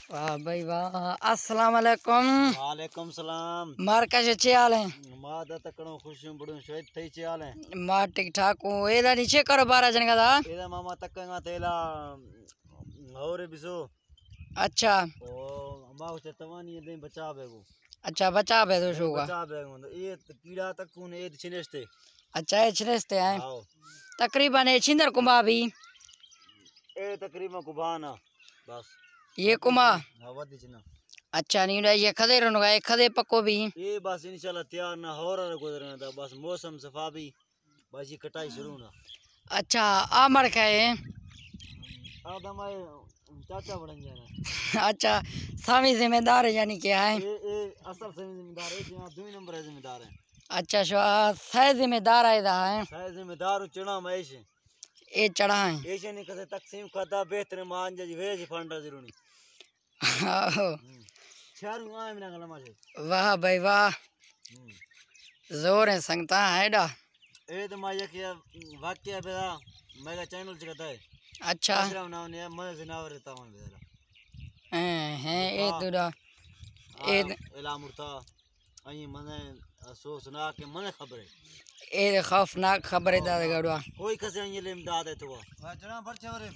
वाह भाई वाह। अस्सलाम वालेकुम। वालेकुम सलाम। मार कैसे चे हाल है? मां दा तकड़ो खुशियों बड़ो शोइत थई चे हाल है। मार ठीक ठाक हूँ। एदा नीचे करो 12 जन का था। एदा मामा तकंगा तेला और बिसो। अच्छा ओ मां उचे तवानी दे बचा बेगो। अच्छा बचा बे दो शो का। बचा बेगो ये कीड़ा तकून ए छिनेस्ते। अच्छा ये छिनेस्ते हैं आओ तकरीबन ये छिंदर कुमा भी ए तकरीबन कुबाना बस ये कुमा। हां वदी छिना। अच्छा नहीं ना ये खदे रनुगा ये खदे पक्को भी ये बस इंशाल्लाह तैयार ना हो रहा गुजरना था बस मौसम सफा भी बस ये कटाई शुरू ना। अच्छा आ मर का है। आदम आए चाचा बन जाना। अच्छा स्वामी जिम्मेदार है यानी क्या है? ये असल से जिम्मेदार है यहाँ 2 नंबर है जिम्मेदार है। अच्छा शो सह जिम्मेदार है दा है सह जिम्मेदार चुना महेश ये चढ़ा है। ऐसे नहीं कसे तकसीम खाता बेहतर मान जी वेज फंडा जरूरी। चारू आए मिला गलमा से। वाह भाई वाह जोर है संगता है डा। ए तो माया के वाक्य बेदा मेगा चैनल से कहता है। अच्छा दूसरा नाम ने मन से ना रहता हूं बेदा हैं ए तुरा ए एला मुर्ता अई मने सो सुना के मने खबर है ए खौफनाक खबर है दादा गड़वा कोई कसे ये ले इमदाद है तो जना पर चवरे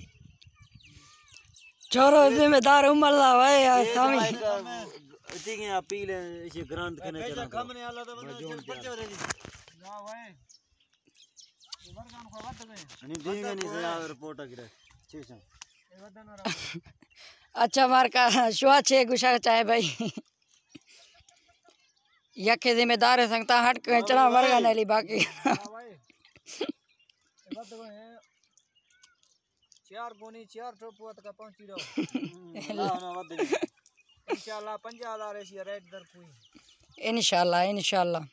छोरो जिम्मेदार उमर ला भाई यार स्वामी इतनी के अपील है इसे ग्रांट करने चला खमने आला तो बंदा पर चवरे जी ना भाई वर्गान को वत गए नहीं देंगे नहीं से रिपोर्ट गिरे ठीक है। अच्छा मार का शुआ छे गुशा चाहे भाई यके जिम्मेदार है संगता हट के चढ़ा वर्गा नेली बाकी चार गोनी चार टोपुआ तक पहुंची रहो ना ना वद इंशाल्लाह 50,000 ऐसी रेट दर कोई इंशाल्लाह इंशाल्लाह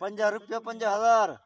50 रुपया 50,000